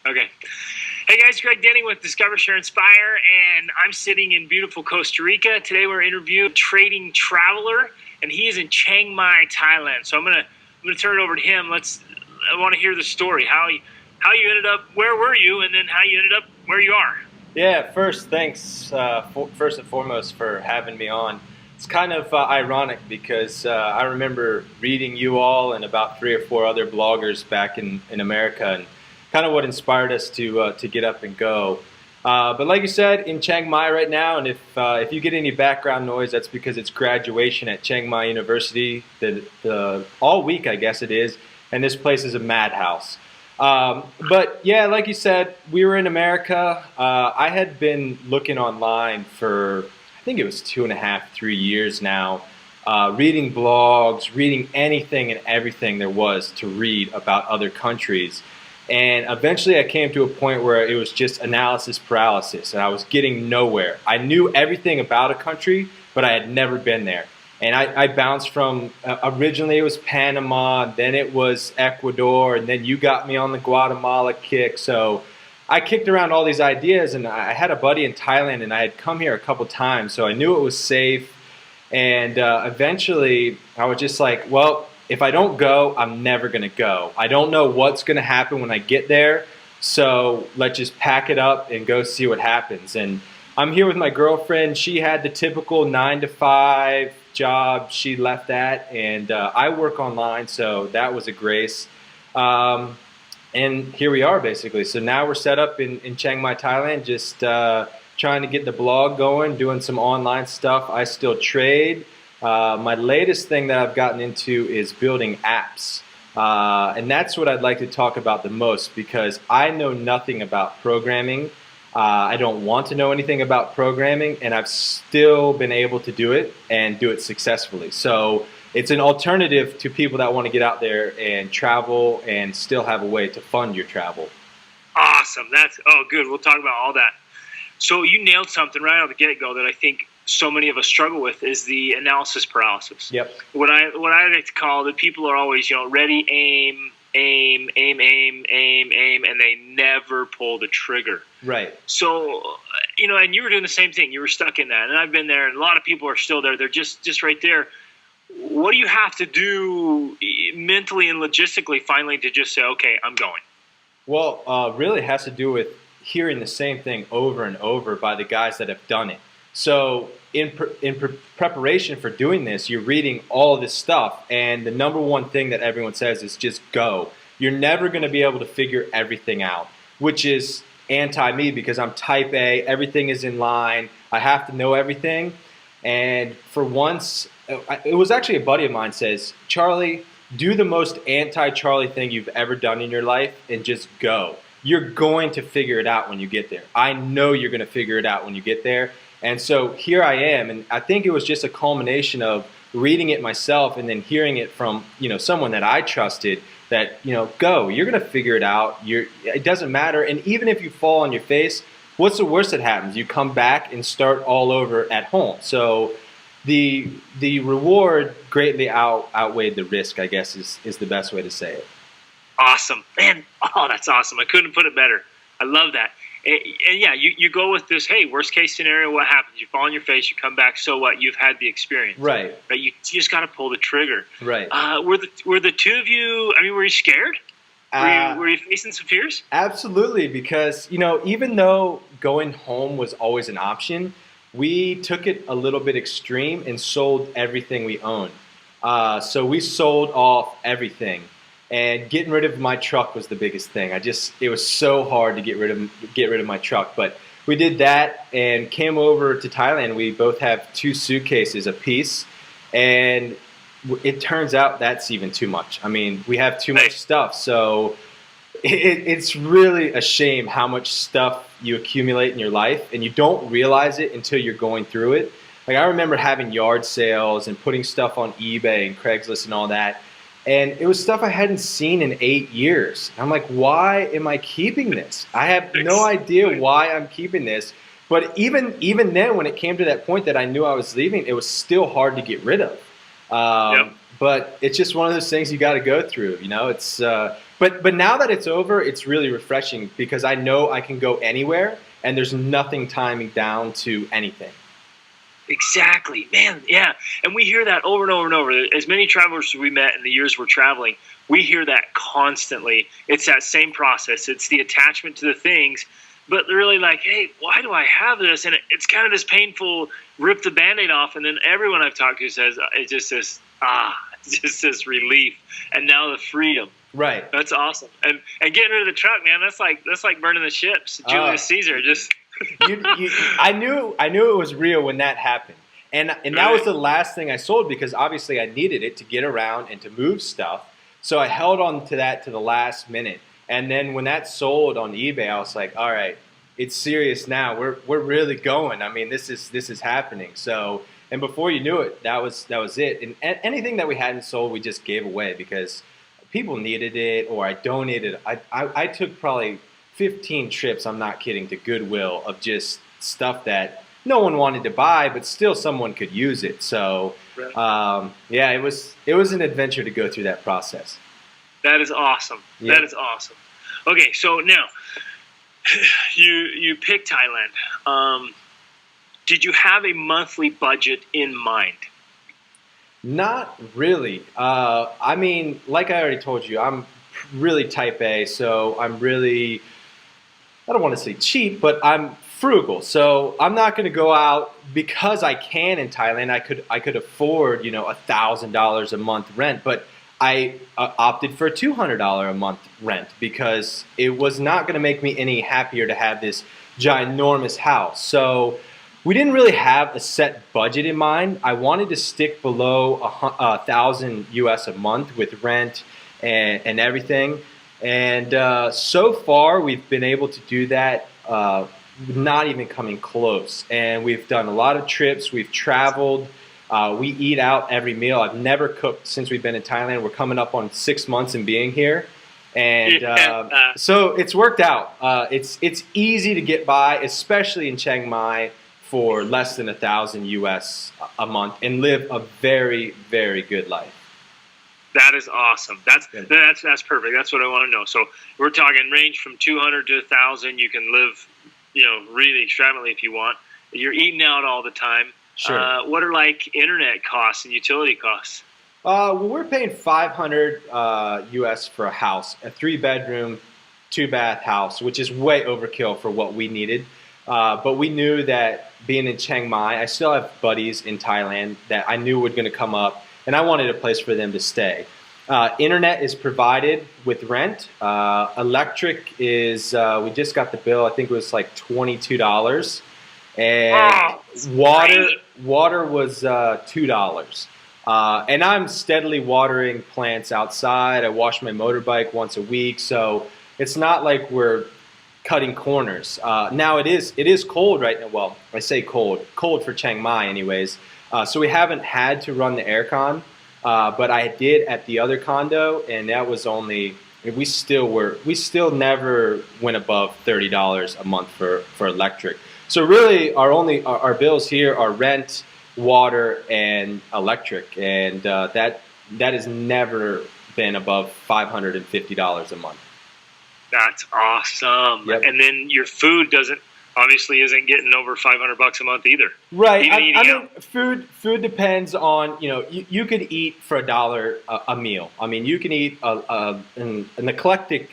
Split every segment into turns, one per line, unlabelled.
Okay. Hey guys, Greg Denny with DiscoverShareInspire, and I'm sitting in beautiful Costa Rica. Today we're interviewing a trading traveler, and he is in Chiang Mai, Thailand. So I'm gonna turn it over to him. I want to hear the story. How you ended up, where were you, and then how you ended up where you are.
Yeah, first, thanks first and foremost for having me on. It's kind of ironic because I remember reading you all and about 3 or 4 other bloggers back in America, and kind of what inspired us to get up and go. But like you said, in Chiang Mai right now, and if you get any background noise, that's because it's graduation at Chiang Mai University, all week I guess it is, and this place is a madhouse. But yeah, like you said, we were in America. I had been looking online for, I think it was 2.5, 3 years now, reading blogs, reading anything and everything there was to read about other countries. And eventually I came to a point where it was just analysis paralysis, and I was getting nowhere. I knew everything about a country, but I had never been there. And I bounced from, originally it was Panama, then it was Ecuador, and then you got me on the Guatemala kick. So I kicked around all these ideas, and I had a buddy in Thailand, and I had come here a couple times, so I knew it was safe. And eventually I was just like, well, if I don't go, I'm never going to go. I don't know what's going to happen when I get there, so let's just pack it up and go see what happens. And I'm here with my girlfriend. She had the typical 9-to-5 job she left that, and I work online, so that was a grace. And here we are basically. So now we're set up in Chiang Mai, Thailand, just trying to get the blog going, doing some online stuff. I still trade. My latest thing that I've gotten into is building apps. And that's what I'd like to talk about the most, because I know nothing about programming. I don't want to know anything about programming, and I've still been able to do it and do it successfully. So it's an alternative to people that want to get out there and travel and still have a way to fund your travel.
Awesome. Good. We'll talk about all that. So you nailed something right out of the get-go that I think so many of us struggle with, is the analysis paralysis.
Yep.
What I like to call that, people are always, ready, aim, and they never pull the trigger.
Right.
So, and you were doing the same thing. You were stuck in that, and I've been there, and a lot of people are still there. They're just right there. What do you have to do mentally and logistically finally to just say, okay, I'm going?
Well, really it has to do with hearing the same thing over and over by the guys that have done it. So in preparation for doing this, you're reading all this stuff, and the number one thing that everyone says is just go. You're never going to be able to figure everything out, which is anti-me, because I'm type A, everything is in line, I have to know everything. And for once, it was actually a buddy of mine says, Charlie, do the most anti-Charlie thing you've ever done in your life and just go. You're going to figure it out when you get there. I know you're going to figure it out when you get there. And so here I am, and I think it was just a culmination of reading it myself and then hearing it from someone that I trusted, that go, you're going to figure it out. It doesn't matter. And even if you fall on your face, what's the worst that happens? You come back and start all over at home. So the reward greatly outweighed the risk, I guess is the best way to say it.
Awesome, man. Oh, that's awesome. I couldn't put it better. I love that. And yeah, you go with this, hey, worst case scenario, what happens? You fall on your face, you come back, so what? You've had the experience.
Right.
You just got to pull the trigger.
Right.
Were the two of you, were you scared? Were you facing some fears?
Absolutely, because, even though going home was always an option, we took it a little bit extreme and sold everything we owned. So we sold off everything. And getting rid of my truck was the biggest thing. It was so hard to get rid of my truck. But we did that and came over to Thailand. We both have 2 suitcases apiece, and it turns out that's even too much. We have too much stuff. So it's really a shame how much stuff you accumulate in your life, and you don't realize it until you're going through it. Like, I remember having yard sales and putting stuff on eBay and Craigslist and all that. And it was stuff I hadn't seen in 8 years. I'm like, why am I keeping this? I have no idea why I'm keeping this. But even then, when it came to that point that I knew I was leaving, it was still hard to get rid of. But it's just one of those things you got to go through, But But now that it's over, it's really refreshing because I know I can go anywhere and there's nothing tying me down to anything.
Exactly, man. Yeah, and we hear that over and over and over. As many travelers as we met in the years we're traveling, we hear that constantly. It's that same process. It's the attachment to the things, but they're really like, hey, why do I have this? And it's kind of this painful, rip the Band-Aid off, and then everyone I've talked to says it's just this relief, and now the freedom.
Right.
That's awesome. And getting rid of the truck, man, that's like burning the ships. Julius Caesar just.
I knew it was real when that happened, and that was the last thing I sold because obviously I needed it to get around and to move stuff. So I held on to that to the last minute, and then when that sold on eBay, I was like, all right, it's serious now. We're really going. I mean, this is happening. So, and before you knew it, that was it. And anything that we hadn't sold, we just gave away because people needed it, or I donated. I took probably 15 trips, I'm not kidding, to Goodwill of just stuff that no one wanted to buy, but still someone could use it. So, yeah, it was an adventure to go through that process.
That is awesome. Yeah. That is awesome. Okay, so now you picked Thailand. Did you have a monthly budget in mind?
Not really. I mean, like I already told you, I'm really type A, so I'm really, I don't want to say cheap, but I'm frugal. So I'm not going to go out because I can in Thailand. I could afford, $1,000 a month rent, but I opted for a $200 a month rent because it was not going to make me any happier to have this ginormous house. So we didn't really have a set budget in mind. I wanted to stick below $1,000 US a month with rent and everything. And so far, we've been able to do that, not even coming close. And we've done a lot of trips. We've traveled. We eat out every meal. I've never cooked since we've been in Thailand. We're coming up on 6 months in being here. And so it's worked out. It's easy to get by, especially in Chiang Mai, for less than $1,000 US a month and live a very, very good life.
That is awesome. That's perfect. That's what I want to know. So we're talking range from 200 to 1,000. You can live, really extravagantly if you want. You're eating out all the time.
Sure.
What are like internet costs and utility costs?
Well, we're paying $500 US for a house, a 3-bedroom, 2-bath house, which is way overkill for what we needed. But we knew that being in Chiang Mai, I still have buddies in Thailand that I knew were going to come up, and I wanted a place for them to stay. Internet is provided with rent. Electric is, we just got the bill, I think it was like $22. And water was $2. And I'm steadily watering plants outside. I wash my motorbike once a week, so it's not like we're cutting corners. Now it is cold right now. Well, I say cold for Chiang Mai anyways. So we haven't had to run the aircon, but I did at the other condo, and that was only, we still never went above $30 a month for electric. So really our bills here are rent, water, and electric, and that has never been above $550 a month.
That's awesome.
Yep.
And then your food isn't getting over $500 a month either.
Right. I mean, food depends on, you could eat for $1 a meal. I mean, you can eat an eclectic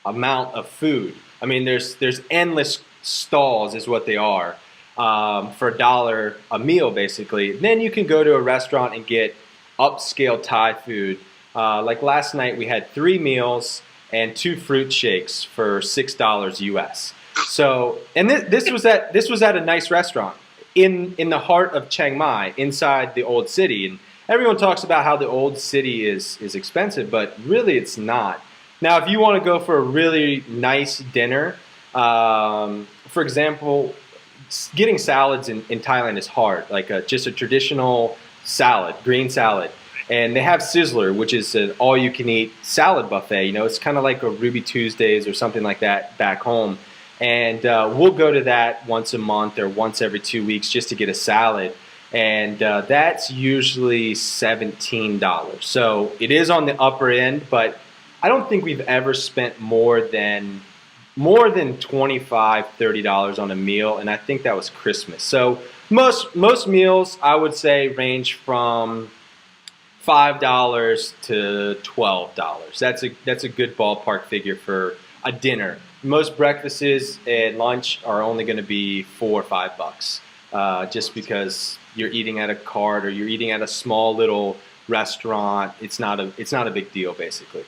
amount of food. I mean, there's endless stalls is what they are, for $1 a meal basically. Then you can go to a restaurant and get upscale Thai food. Like last night we had 3 meals and 2 fruit shakes for $6 US. So, and this was at a nice restaurant in the heart of Chiang Mai, inside the old city. And everyone talks about how the old city is expensive, but really it's not. Now, if you want to go for a really nice dinner, for example, getting salads in Thailand is hard. Like just a traditional salad, green salad. And they have Sizzler, which is an all-you-can-eat salad buffet. It's kind of like a Ruby Tuesdays or something like that back home. And we'll go to that once a month or once every 2 weeks just to get a salad. And that's usually $17. So it is on the upper end, but I don't think we've ever spent more than $25, $30 on a meal, and I think that was Christmas. So most meals I would say range from $5 to $12. That's a good ballpark figure for a dinner. Most breakfasts and lunch are only going to be $4 or $5, just because you're eating at a cart or you're eating at a small little restaurant. It's not a big deal, basically.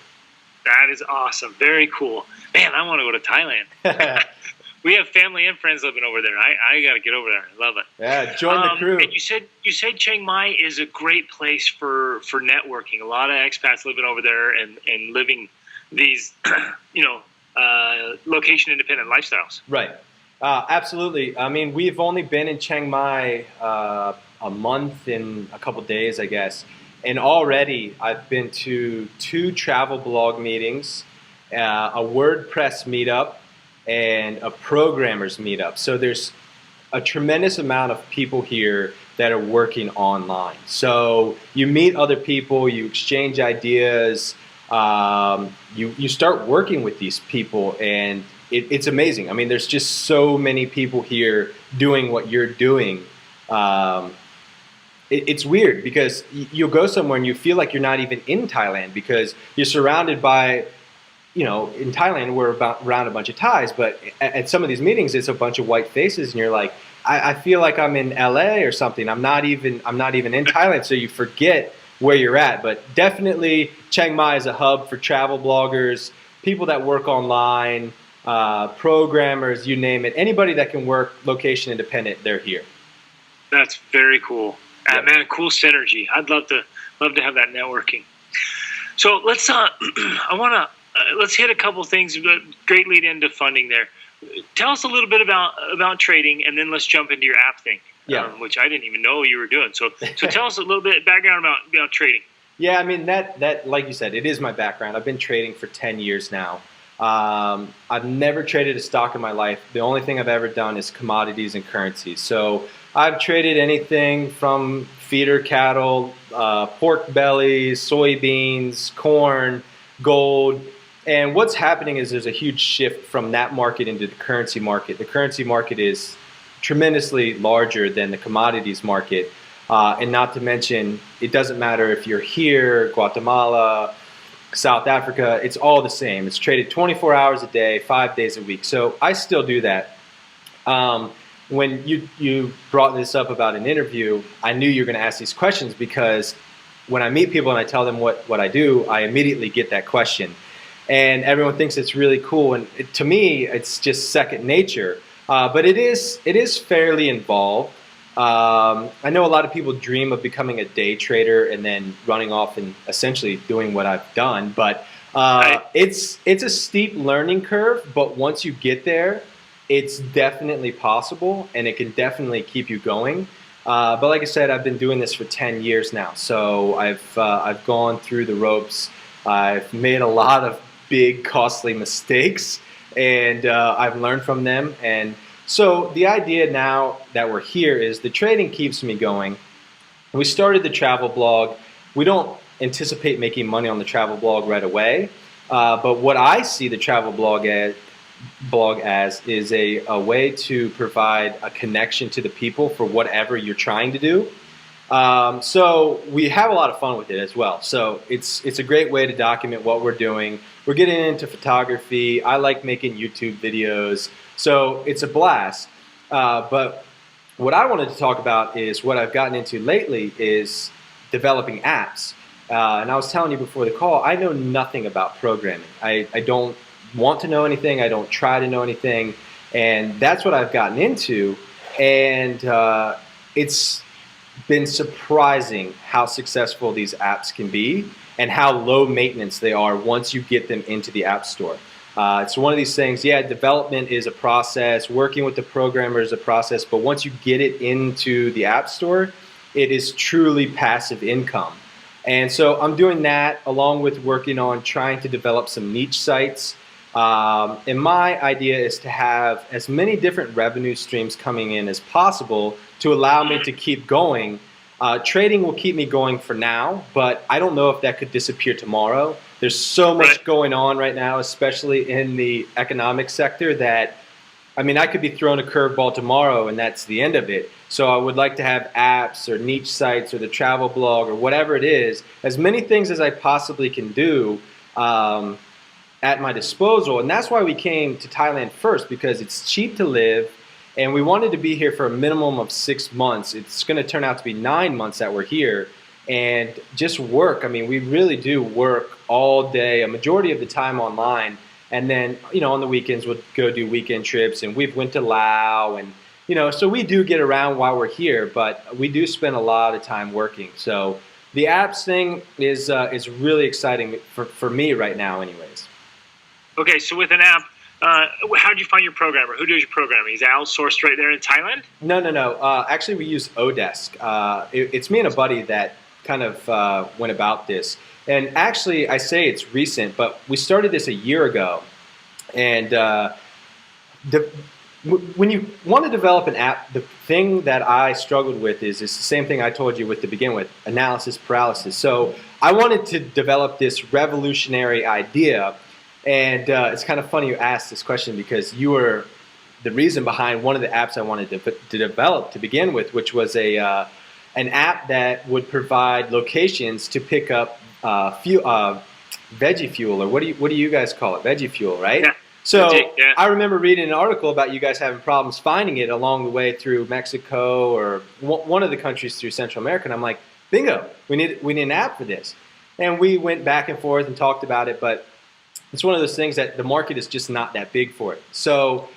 That is awesome. Very cool. Man, I want to go to Thailand. We have family and friends living over there. I got to get over there. I love it.
Yeah, join the crew.
And you said Chiang Mai is a great place for networking. A lot of expats living over there and living these, location-independent lifestyles.
Right. Absolutely. I mean, we've only been in Chiang Mai a month and a couple days, I guess. And already I've been to 2 travel blog meetings, a WordPress meetup, and a programmers meetup. So there's a tremendous amount of people here that are working online. So you meet other people, you exchange ideas, you start working with these people, and it's amazing. I mean, there's just so many people here doing what you're doing. It's weird because you'll go somewhere and you feel like you're not even in Thailand because you're surrounded by, in Thailand we're around a bunch of Thais, but at some of these meetings it's a bunch of white faces, and you're like, I feel like I'm in LA or something. I'm not even in Thailand, so you forget where you're at. But definitely Chiang Mai is a hub for travel bloggers, people that work online, programmers, you name it. Anybody that can work location independent, they're here.
That's very cool.
Yep.
Man, cool synergy. I'd love to have that networking. So let's let's hit a couple things. Great lead into funding there. Tell us a little bit about trading, and then let's jump into your app thing.
Yeah.
Which I didn't even know you were doing. So tell us a little bit background about trading.
Yeah, I mean that like you said, it is my background. I've been trading for 10 years now. I've never traded a stock in my life. The only thing I've ever done is commodities and currencies. So I've traded anything from feeder cattle, pork bellies, soybeans, corn, gold. And what's happening is there's a huge shift from that market into the currency market. The currency market is tremendously larger than the commodities market. And not to mention, it doesn't matter if you're here, Guatemala, South Africa, it's all the same. It's traded 24 hours a day, 5 days a week. So I still do that. When you brought this up about an interview, I knew you were going to ask these questions because when I meet people and I tell them what I do, I immediately get that question. And everyone thinks it's really cool. And to me, it's just second nature. But it is fairly involved. I know a lot of people dream of becoming a day trader and then running off and essentially doing what I've done. But it's a steep learning curve. But once you get there, it's definitely possible, and it can definitely keep you going. But like I said, I've been doing this for 10 years now, so I've gone through the ropes. I've made a lot of big, costly mistakes, and I've learned from them. And so the idea now that we're here is the trading keeps me going. We started the travel blog. We don't anticipate making money on the travel blog right away, but what I see the travel blog as is a way to provide a connection to the people for whatever you're trying to do. So we have a lot of fun with it as well. So it's a great way to document what we're doing. We're getting into photography. I like making YouTube videos. So it's a blast. But what I wanted to talk about is what I've gotten into lately is developing apps. And I was telling you before the call, I know nothing about programming. I don't want to know anything. I don't try to know anything. And that's what I've gotten into. And it's been surprising how successful these apps can be and how low maintenance they are once you get them into the App Store. It's one of these things, yeah, development is a process, working with the programmer is a process, but once you get it into the App Store, it is truly passive income. And so I'm doing that along with working on trying to develop some niche sites. And my idea is to have as many different revenue streams coming in as possible to allow me to keep going. Trading will keep me going for now, but I don't know if that could disappear tomorrow. There's so much
Right.
going on right now, especially in the economic sector, that I mean, I could be thrown a curveball tomorrow and that's the end of it. So I would like to have apps or niche sites or the travel blog or whatever it is, as many things as I possibly can do um, at my disposal. And that's why we came to Thailand first, because it's cheap to live and we wanted to be here for a minimum of 6 months. It's going to turn out to be 9 months that we're here, and just work. I mean, we really do work all day, a majority of the time online. And then, on the weekends we'll go do weekend trips, and we've went to Laos, and so we do get around while we're here, but we do spend a lot of time working. So the apps thing is really exciting for me right now, anyways.
Okay, so with an app, how did you find your programmer? Who does your programming? Is it outsourced right there in Thailand?
No. Actually, we use Odesk. It's me and a buddy that kind of went about this. And actually, I say it's recent, but we started this a year ago. And when you want to develop an app, the thing that I struggled with is the same thing I told you to begin with, analysis paralysis. So I wanted to develop this revolutionary idea. And it's kind of funny you asked this question, because you were the reason behind one of the apps I wanted to develop to begin with, which was an app that would provide locations to pick up veggie fuel, or what do you guys call it? Veggie fuel, right?
Yeah.
So
Yeah.
I remember reading an article about you guys having problems finding it along the way through Mexico or one of the countries through Central America, and I'm like, bingo, we need an app for this. And we went back and forth and talked about it, but it's one of those things that the market is just not that big for it. So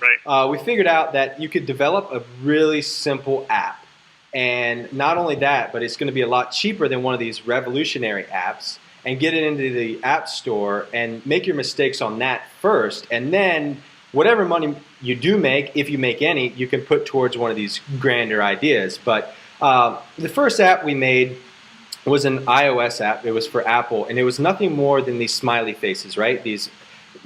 we figured out that you could develop a really simple app. And not only that, but it's going to be a lot cheaper than one of these revolutionary apps, and get it into the app store and make your mistakes on that first. And then whatever money you do make, if you make any, you can put towards one of these grander ideas. But the first app we made was an iOS app. It was for Apple, and it was nothing more than these smiley faces, right? These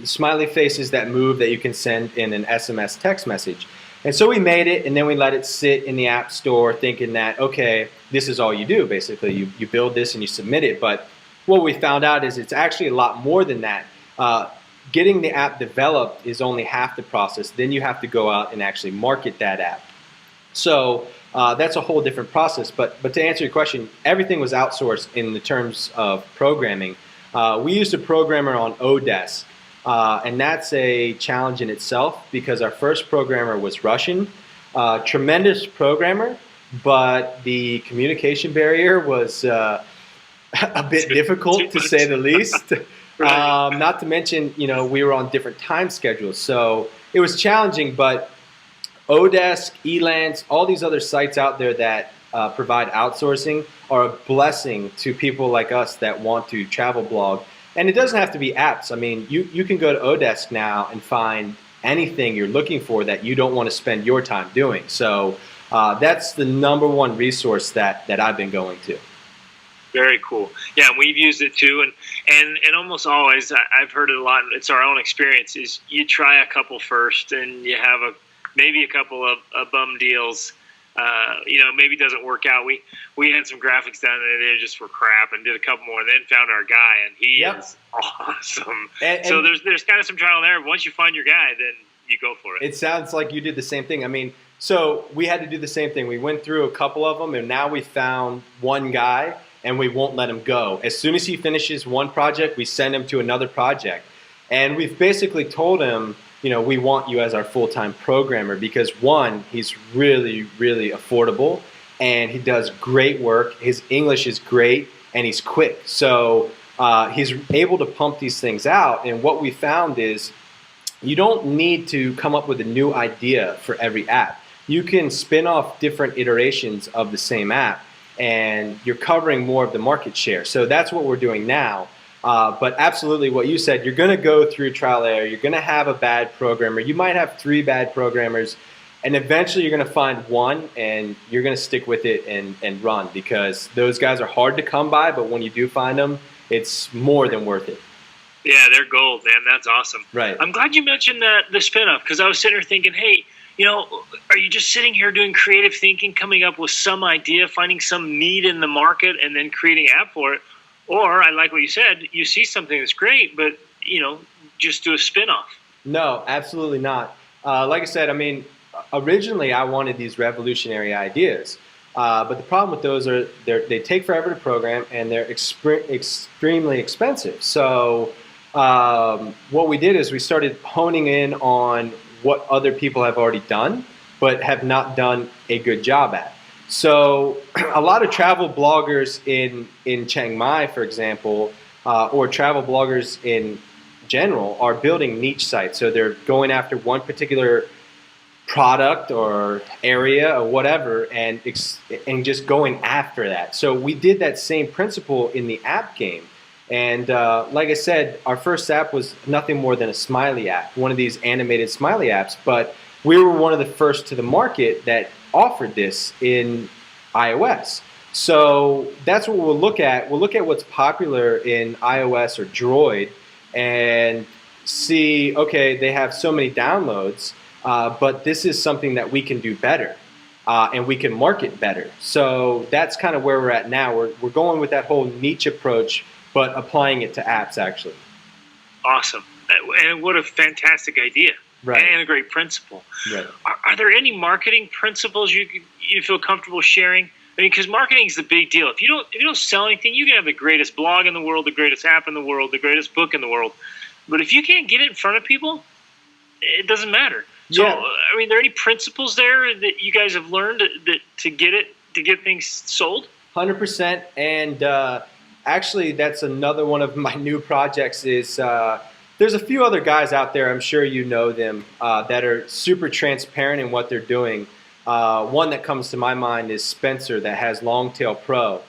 smiley faces that move, that you can send in an SMS text message. And so we made it, and then we let it sit in the app store, thinking that, okay, this is all you do, basically. You build this and you submit it. But what we found out is it's actually a lot more than that. Getting the app developed is only half the process. Then you have to go out and actually market that app. So that's a whole different process. But to answer your question, everything was outsourced in the terms of programming. We used a programmer on Odesk. And that's a challenge in itself, because our first programmer was Russian, tremendous programmer, but the communication barrier was a bit difficult, to say the least. Not to mention, we were on different time schedules, so it was challenging. But Odesk, Elance, all these other sites out there that provide outsourcing are a blessing to people like us that want to travel blog. And it doesn't have to be apps. I mean, you can go to Odesk now and find anything you're looking for that you don't want to spend your time doing. So that's the number one resource that I've been going to.
Very cool. Yeah, we've used it too, and almost always, I've heard it a lot. It's our own experience. Is you try a couple first, and you have maybe a couple of bum deals. Maybe it doesn't work out. We had some graphics done and they just were crap, and did a couple more, and then found our guy, and he is awesome. And so there's kind of some trial and error. Once you find your guy, then you go for it.
It sounds like you did the same thing. I mean, so we had to do the same thing. We went through a couple of them, and now we found one guy, and we won't let him go. As soon as he finishes one project, we send him to another project. And we've basically told him, we want you as our full-time programmer, because one, he's really, really affordable, and he does great work. His English is great, and he's quick. So he's able to pump these things out. And what we found is you don't need to come up with a new idea for every app. You can spin off different iterations of the same app, and you're covering more of the market share. So that's what we're doing now. But absolutely what you said, you're going to go through trial and error. You're going to have a bad programmer. You might have 3 bad programmers, and eventually you're going to find one, and you're going to stick with it and run, because those guys are hard to come by, but when you do find them, it's more than worth it.
Yeah, they're gold, man. That's awesome.
Right.
I'm glad you mentioned the spin-off, because I was sitting there thinking, hey, are you just sitting here doing creative thinking, coming up with some idea, finding some need in the market, and then creating an app for it? Or I like what you said, you see something that's great, but just do a spin-off.
No, absolutely not. Like I said, I mean, originally I wanted these revolutionary ideas, but the problem with those are they take forever to program and they're extremely expensive. So what we did is we started honing in on what other people have already done, but have not done a good job at. So a lot of travel bloggers in Chiang Mai, for example, or travel bloggers in general are building niche sites. So they're going after one particular product or area or whatever and just going after that. So we did that same principle in the app game. And like I said, our first app was nothing more than a smiley app, one of these animated smiley apps. But we were one of the first to the market that offered this in iOS. So that's what we'll look at. We'll look at what's popular in iOS or Droid and see, okay, they have so many downloads, but this is something that we can do better and we can market better. So that's kind of where we're at now. We're going with that whole niche approach, but applying it to apps actually.
Awesome. And what a fantastic idea.
Right.
And a great principle.
Right.
Are there any marketing principles you feel comfortable sharing? I mean, because marketing is the big deal. If you don't sell anything, you can have the greatest blog in the world, the greatest app in the world, the greatest book in the world. But if you can't get it in front of people, it doesn't matter. So,
Yeah.
I mean, are there any principles there that you guys have learned to get things sold?
100%. And actually, that's another one of my new projects is there's a few other guys out there, I'm sure you know them, that are super transparent in what they're doing. One that comes to my mind is Spencer that has Longtail Pro.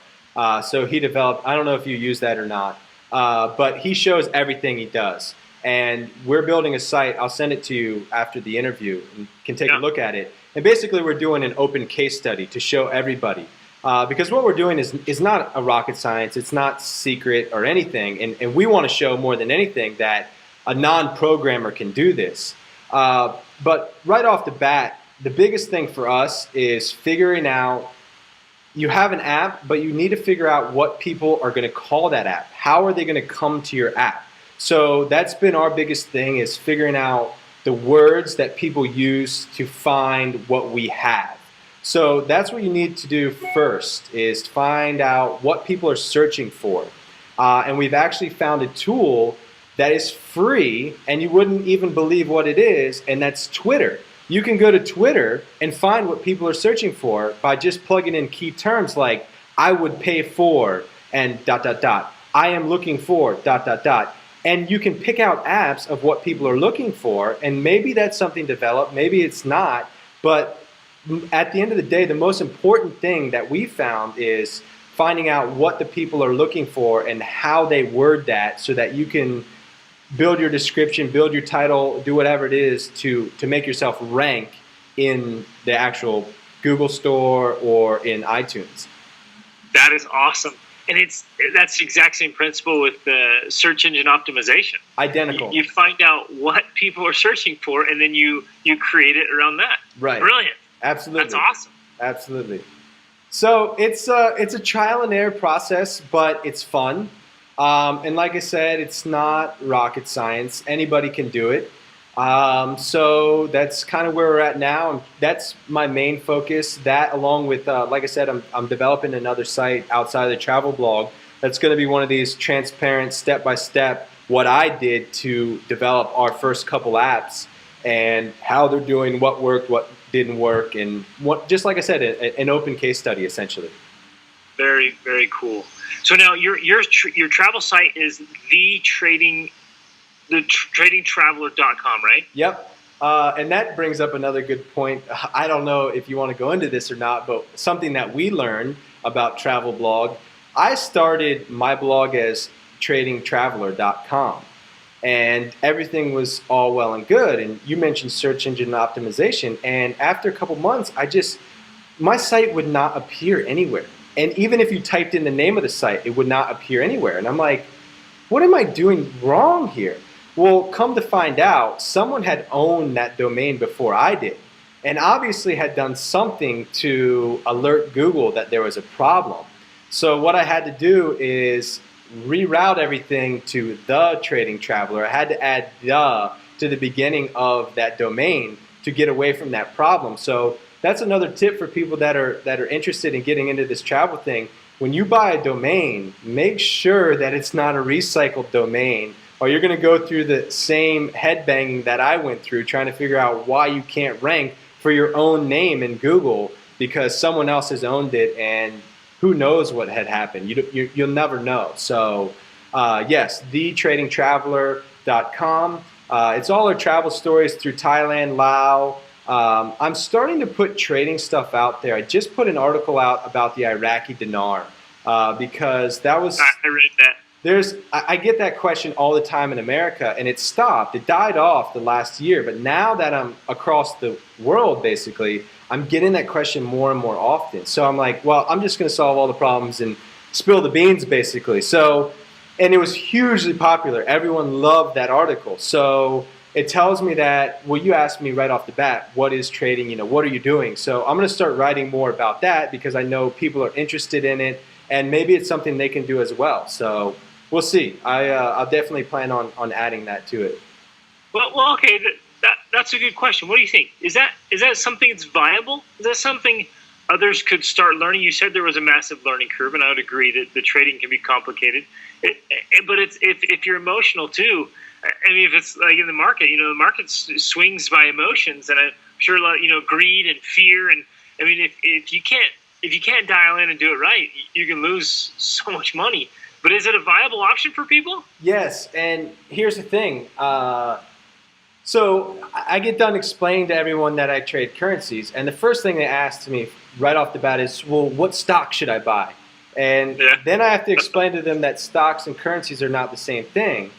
So he developed, I don't know if you use that or not, but he shows everything he does. And we're building a site, I'll send it to you after the interview, and you can take a look at it. And basically we're doing an open case study to show everybody. Because what we're doing is not a rocket science, it's not secret or anything, and we want to show more than anything that a non-programmer can do this. But right off the bat, the biggest thing for us is figuring out, you have an app, but you need to figure out what people are going to call that app. How are they going to come to your app? So that's been our biggest thing, is figuring out the words that people use to find what we have. So that's what you need to do first, is find out what people are searching for. And we've actually found a tool that is free, and you wouldn't even believe what it is, and that's Twitter. You can go to Twitter and find what people are searching for by just plugging in key terms like, I would pay for, and ... I am looking for ... And you can pick out apps of what people are looking for, and maybe that's something developed, maybe it's not, but at the end of the day, the most important thing that we found is finding out what the people are looking for and how they word that, so that you can build your description, build your title, do whatever it is to make yourself rank in the actual Google store or in iTunes.
That is awesome. And that's the exact same principle with the search engine optimization.
Identical.
You find out what people are searching for, and then you create it around that.
Right.
Brilliant.
Absolutely.
That's awesome.
Absolutely. So it's a trial and error process, but it's fun. And like I said, it's not rocket science. Anybody can do it. So that's kind of where we're at now. That's my main focus. That, along with, like I said, I'm developing another site outside of the travel blog. That's going to be one of these transparent, step-by-step, what I did to develop our first couple apps and how they're doing, what worked, what didn't work, and what, just like I said, an open case study essentially.
Very, very cool. So now your travel site is tradingtraveler.com, right?
Yep. And that brings up another good point. I don't know if you want to go into this or not, but something that we learned about travel blog, I started my blog as tradingtraveler.com, and everything was all well and good. And you mentioned search engine optimization, and after a couple months, my site would not appear anywhere. And even if you typed in the name of the site, it would not appear anywhere. And I'm like, what am I doing wrong here? Well, come to find out, someone had owned that domain before I did, and obviously had done something to alert Google that there was a problem. So what I had to do is reroute everything to the trading traveler. I had to add the to the beginning of that domain to get away from that problem. So that's another tip for people that are interested in getting into this travel thing. When you buy a domain, make sure that it's not a recycled domain, or you're going to go through the same headbanging that I went through trying to figure out why you can't rank for your own name in Google because someone else has owned it, and who knows what had happened. You'll never know. So yes, thetradingtraveler.com. It's all our travel stories through Thailand, Laos. I'm starting to put trading stuff out there. I just put an article out about the Iraqi dinar because that was...
I read that.
I get that question all the time in America, and it stopped. It died off the last year, but now that I'm across the world, basically, I'm getting that question more and more often. So I'm like, well, I'm just going to solve all the problems and spill the beans, basically. So, and it was hugely popular. Everyone loved that article. So it tells me that, well, you asked me right off the bat, what is trading? You know, what are you doing? So I'm going to start writing more about that because I know people are interested in it, and maybe it's something they can do as well. So we'll see. I'll definitely plan on adding that to it.
Well, okay. That's a good question. What do you think? Is that something that's viable? Is that something others could start learning? You said there was a massive learning curve, and I would agree that the trading can be complicated. But if you're emotional too, I mean, if it's like in the market, you know, the market swings by emotions, and I'm sure a lot, you know, greed and fear, and I mean, if you can't dial in and do it right, you can lose so much money. But is it a viable option for people?
Yes, and here's the thing. So I get done explaining to everyone that I trade currencies, and the first thing they ask me right off the bat is, well, what stock should I buy? And then I have to explain to them that stocks and currencies are not the same thing.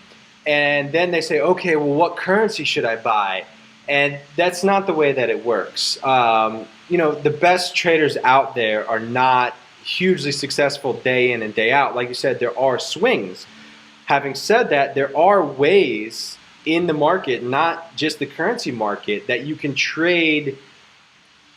And then they say, okay, well, what currency should I buy? And that's not the way that it works. You know, the best traders out there are not hugely successful day in and day out. Like you said, there are swings. Having said that, there are ways in the market, not just the currency market, that you can trade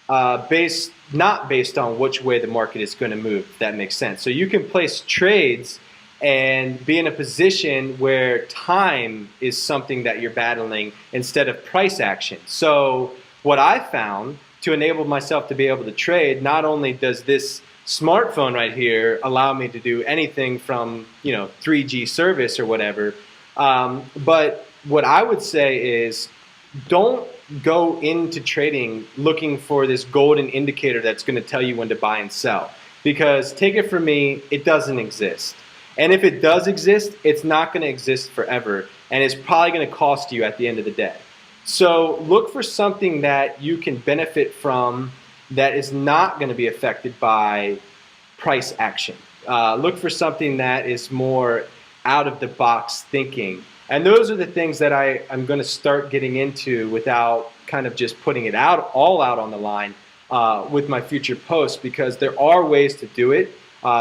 not based on which way the market is going to move, if that makes sense. So you can place trades and be in a position where time is something that you're battling instead of price action. So what I found to enable myself to be able to trade, not only does this smartphone right here allow me to do anything from, you know, 3G service or whatever, but what I would say is don't go into trading looking for this golden indicator that's going to tell you when to buy and sell. Because take it from me, it doesn't exist. And if it does exist, it's not going to exist forever. And it's probably going to cost you at the end of the day. So look for something that you can benefit from that is not going to be affected by price action. Look for something that is more out of the box thinking. And those are the things that I'm going to start getting into without kind of just putting it all out on the line with my future posts, because there are ways to do it.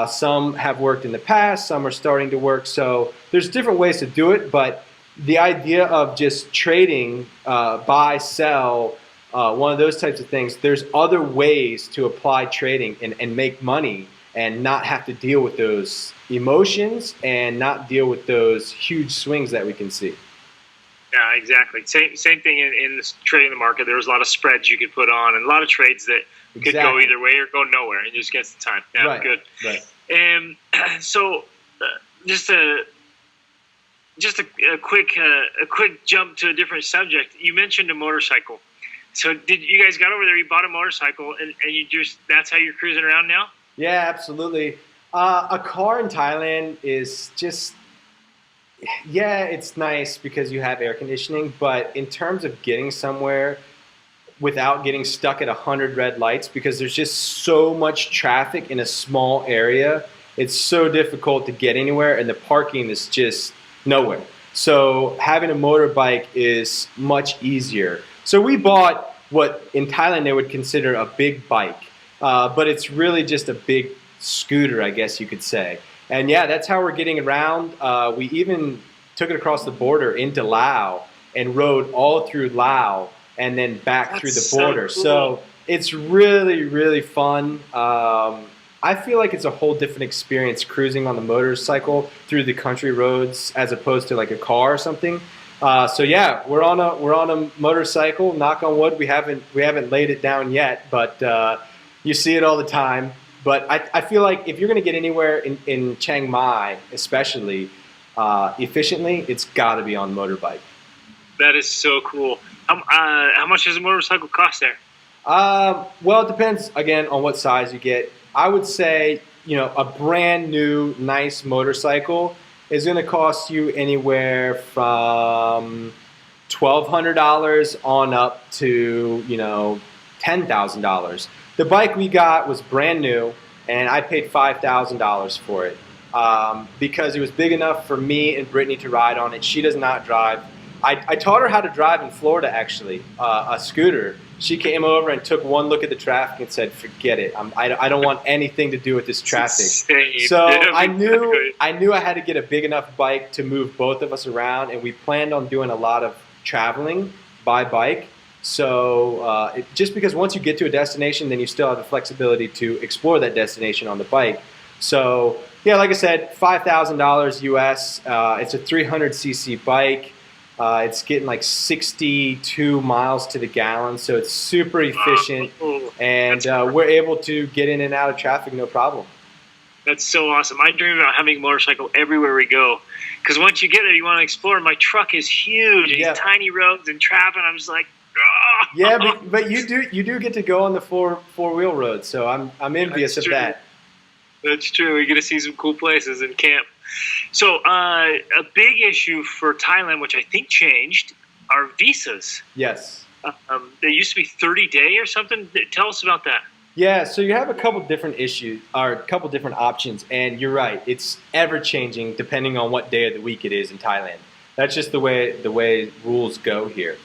Some have worked in the past, some are starting to work. So there's different ways to do it, but the idea of just trading, buy, sell, one of those types of things, there's other ways to apply trading and make money and not have to deal with those emotions and not deal with those huge swings that we can see.
Yeah, exactly. Same thing in the trading the market. There was a lot of spreads you could put on and a lot of trades that could go either way or go nowhere. It just gets the time. Yeah,
right.
Good.
Right.
So just a quick jump to a different subject. You mentioned a motorcycle. So did you guys got over there? You bought a motorcycle and you that's how you're cruising around now?
Yeah, absolutely. A car in Thailand is just, yeah, it's nice because you have air conditioning, but in terms of getting somewhere without getting stuck at 100 red lights, because there's just so much traffic in a small area, it's so difficult to get anywhere, and the parking is just nowhere. So having a motorbike is much easier. So we bought what in Thailand they would consider a big bike, but it's really just a big scooter, I guess you could say. And yeah, that's how we're getting around. We even took it across the border into Laos and rode all through Laos and then back through the border.
So cool.
So it's really, really fun. I feel like it's a whole different experience cruising on the motorcycle through the country roads as opposed to like a car or something. So yeah, we're on a motorcycle. Knock on wood, we haven't laid it down yet, but you see it all the time. But I feel like if you're going to get anywhere in Chiang Mai, especially efficiently, it's got to be on motorbike.
That is so cool. How much does a motorcycle cost there?
Well, it depends again on what size you get. I would say, a brand new nice motorcycle is going to cost you anywhere from $1,200 on up to, $10,000. The bike we got was brand new, and I paid $5,000 for it because it was big enough for me and Brittany to ride on it. She does not drive. I taught her how to drive in Florida, actually, a scooter. She came over and took one look at the traffic and said, "Forget it. I don't want anything to do with this traffic." So
yeah,
I knew I had to get a big enough bike to move both of us around, and we planned on doing a lot of traveling by bike. So just because once you get to a destination, then you still have the flexibility to explore that destination on the bike. So yeah, like I said, $5,000 US. It's a 300cc bike. It's getting like 62 miles to the gallon, so it's super efficient, and we're able to get in and out of traffic no problem.
That's so awesome. I dream about having a motorcycle everywhere we go, because once you get there, you want to explore. My truck is huge,
Yeah.
these tiny roads and traffic. I'm just like, "Ah."
Yeah, but you do get to go on the four-wheel roads, so I'm envious of that.
That's true. We get to see some cool places and camp. So a big issue for Thailand, which I think changed, are visas.
Yes.
They used to be 30-day or something. Tell us about that.
Yeah, so you have a couple different issues, or a couple different options, and you're right. It's ever changing depending on what day of the week it is in Thailand. That's just the way rules go here.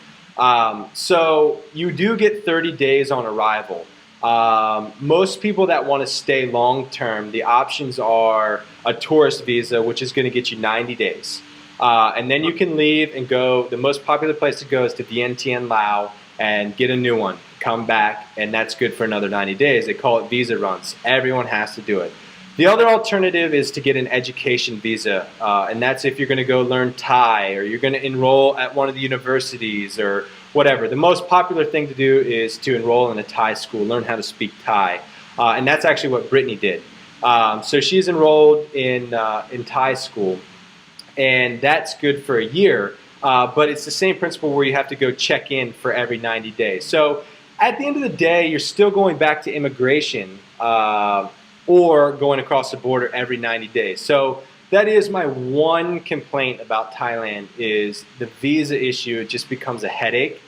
So you do get 30 days on arrival. Most people that want to stay long term, the options are a tourist visa, which is going to get you 90 days. And then you can leave and go. The most popular place to go is to Vientiane, Laos, and get a new one. Come back, and that's good for another 90 days. They call it visa runs. Everyone has to do it. The other alternative is to get an education visa, and that's if you're going to go learn Thai or you're going to enroll at one of the universities or whatever. The most popular thing to do is to enroll in a Thai school, learn how to speak Thai, and that's actually what Brittany did. So she's enrolled in Thai school, and that's good for a year, but it's the same principle where you have to go check in for every 90 days. So at the end of the day, you're still going back to immigration or going across the border every 90 days. So that is my one complaint about Thailand is the visa issue. It just becomes a headache,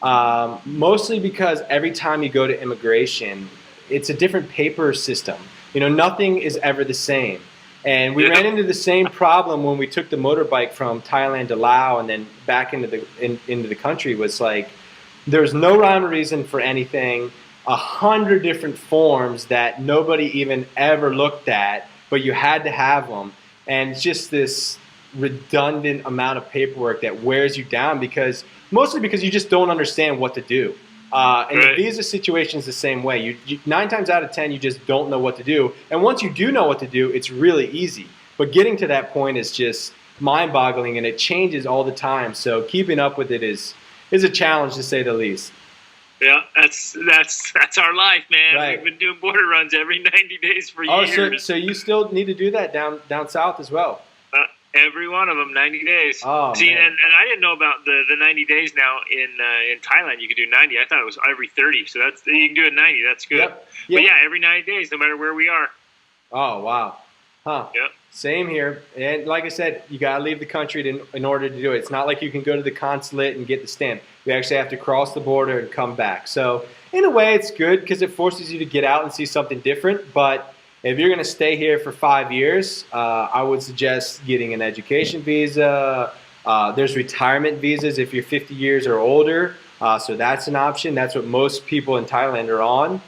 mostly because every time you go to immigration, it's a different paper system. Nothing is ever the same. And we ran into the same problem when we took the motorbike from Thailand to Laos and then back into the country. Was like there's no rhyme or reason for anything. 100 different forms that nobody even ever looked at, but you had to have them. And it's just this redundant amount of paperwork that wears you down mostly because you just don't understand what to do. And the visa situation is the same way. You 9 times out of 10, you just don't know what to do. And once you do know what to do, it's really easy. But getting to that point is just mind-boggling, and it changes all the time. So keeping up with it is a challenge, to say the least.
Yeah, that's our life, man.
Right.
We've been doing border runs every 90 days for years.
Oh, so you still need to do that down south as well?
Every one of them, 90 days.
Oh,
see,
man.
and I didn't know about the 90 days now in Thailand. You could do 90. I thought it was every 30. So you can do it 90. That's good.
Yep.
But yeah, every 90 days, no matter where we are.
Oh, wow. Huh.
Yep.
Same here. And like I said, you got to leave the country in order to do it. It's not like you can go to the consulate and get the stamp. You actually have to cross the border and come back. So in a way, it's good because it forces you to get out and see something different. But if you're going to stay here for 5 years, I would suggest getting an education visa. There's retirement visas if you're 50 years or older. So that's an option. That's what most people in Thailand are on.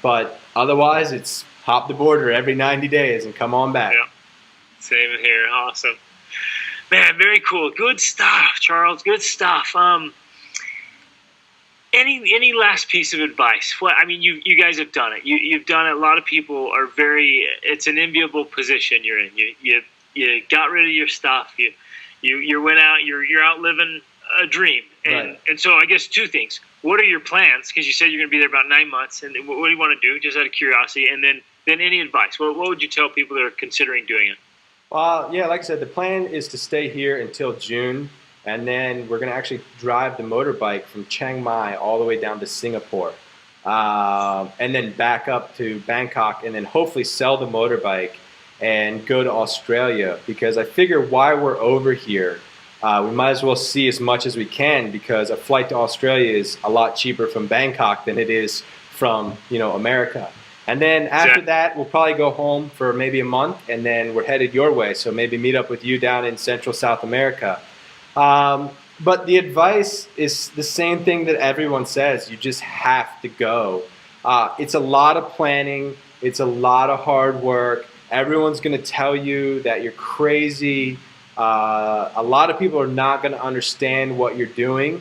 But otherwise, it's hop the border every 90 days and come on back.
Yeah. Same here. Awesome. Man, very cool. Good stuff, Charles. Good stuff. Any last piece of advice? Well, I mean, you guys have done it. You've done it. A lot of people are it's an enviable position you're in. You got rid of your stuff. You went out. You're out living a dream. And so I guess two things. What are your plans? Because you said you're going to be there about 9 months. And what do you want to do? Just out of curiosity. And then any advice? What would you tell people that are considering doing it?
Yeah, like I said, the plan is to stay here until June. And then we're going to actually drive the motorbike from Chiang Mai all the way down to Singapore. And then back up to Bangkok and then hopefully sell the motorbike and go to Australia. Because I figure while we're over here, we might as well see as much as we can, because a flight to Australia is a lot cheaper from Bangkok than it is from, America. And then after that, we'll probably go home for maybe a month, and then we're headed your way. So maybe meet up with you down in Central South America. But the advice is the same thing that everyone says. You just have to go. It's a lot of planning. It's a lot of hard work. Everyone's going to tell you that you're crazy. A lot of people are not going to understand what you're doing.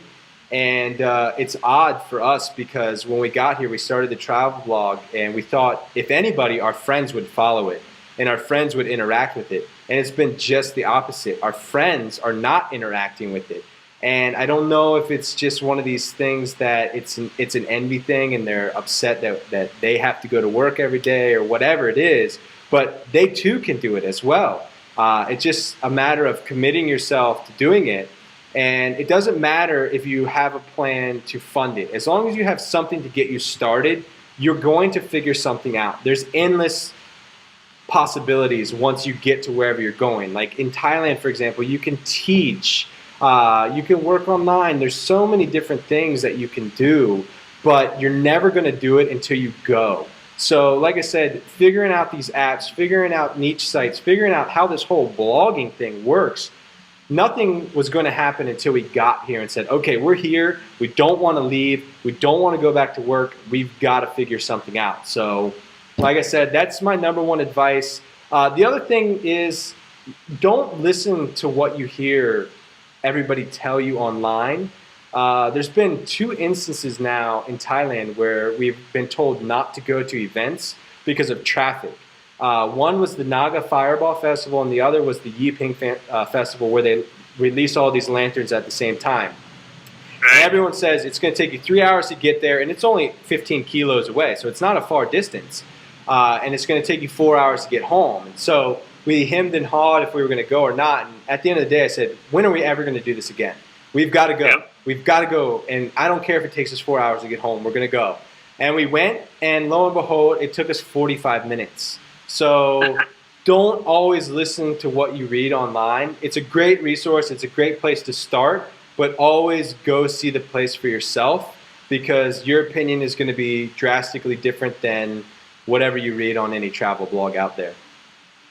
And it's odd for us, because when we got here, we started the travel blog, and we thought if anybody, our friends would follow it and our friends would interact with it. And it's been just the opposite. Our friends are not interacting with it. And I don't know if it's just one of these things that it's an envy thing, and they're upset that they have to go to work every day or whatever it is, but they too can do it as well. It's just a matter of committing yourself to doing it. And it doesn't matter if you have a plan to fund it. As long as you have something to get you started, you're going to figure something out. There's endless possibilities once you get to wherever you're going. Like in Thailand, for example, you can teach, you can work online. There's so many different things that you can do, but you're never going to do it until you go. So like I said, figuring out these apps, figuring out niche sites, figuring out how this whole blogging thing works, nothing was going to happen until we got here and said, okay, we're here. We don't want to leave. We don't want to go back to work. We've got to figure something out. So like I said, that's my number one advice. The other thing is, don't listen to what you hear everybody tell you online. There's been 2 instances now in Thailand where we've been told not to go to events because of traffic. One was the Naga Fireball Festival, and the other was the Yiping Festival, where they release all these lanterns at the same time. And everyone says it's going to take you 3 hours to get there, and it's only 15 kilos away, so it's not a far distance. And it's going to take you 4 hours to get home. And so we hemmed and hawed if we were going to go or not. And at the end of the day, I said, when are we ever going to do this again? We've got to go. Yep. We've got to go. And I don't care if it takes us 4 hours to get home. We're going to go. And we went, and lo and behold, it took us 45 minutes. So don't always listen to what you read online. It's a great resource. It's a great place to start. But always go see the place for yourself, because your opinion is going to be drastically different than whatever you read on any travel blog out there.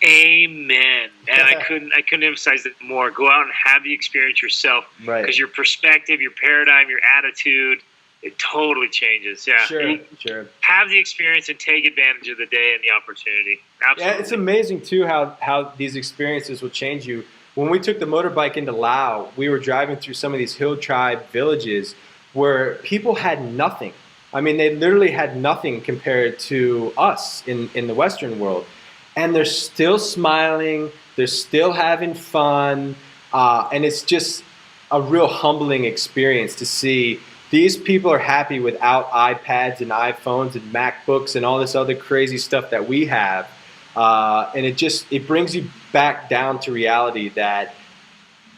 Amen. And I couldn't emphasize it more. Go out and have the experience yourself. Right. Because your perspective, your paradigm, your attitude, it totally changes. Yeah.
Sure.
Have the experience and take advantage of the day and the opportunity. Absolutely.
Yeah, it's amazing too how these experiences will change you. When we took the motorbike into Laos, we were driving through some of these hill tribe villages where people had nothing. I mean, they literally had nothing compared to us in the Western world. And they're still smiling, they're still having fun, and it's just a real humbling experience to see these people are happy without iPads and iPhones and MacBooks and all this other crazy stuff that we have. And it brings you back down to reality that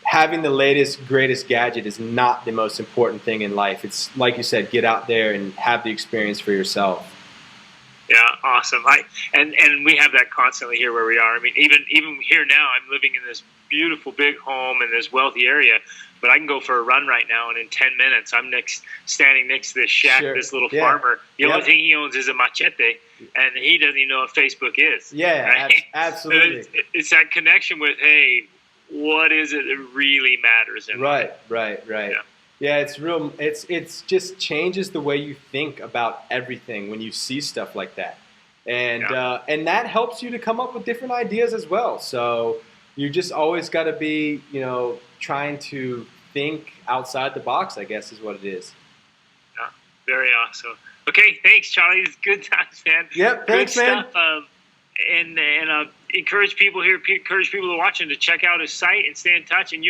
having the latest, greatest gadget is not the most important thing in life. It's like you said, get out there and have the experience for yourself.
Yeah, awesome. And we have that constantly here where we are. I mean, even here now, I'm living in this beautiful big home in this wealthy area, but I can go for a run right now, and in 10 minutes, I'm standing next to this shack, this little farmer. The only thing he owns is a machete, and he doesn't even know what Facebook is.
Yeah, right? Absolutely.
It's that connection with, hey, what is it that really matters in life?
Right. Yeah, it's real. It's just changes the way you think about everything when you see stuff like that, and that helps you to come up with different ideas as well. So you just always got to be, trying to think outside the box, I guess is what it is.
Yeah, Very awesome. Okay, thanks, Charlie. It's good times, man.
Yep, thanks,
good
man.
Stuff. And encourage people here, encourage people to watch and to check out his site and stay in touch. And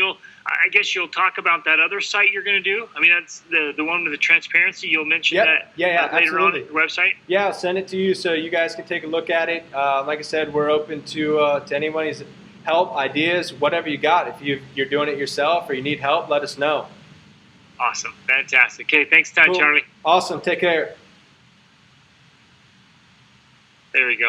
I guess you'll talk about that other site you're going to do. I mean, that's the one with the transparency. You'll mention that later
absolutely.
on your website.
Yeah, I'll send it to you so you guys can take a look at it. Like I said, we're open to anybody's help, ideas, whatever you got. If you're doing it yourself or you need help, let us know.
Awesome. Fantastic. Okay, thanks a ton,
Cool.
Charlie.
Awesome. Take care.
There we go.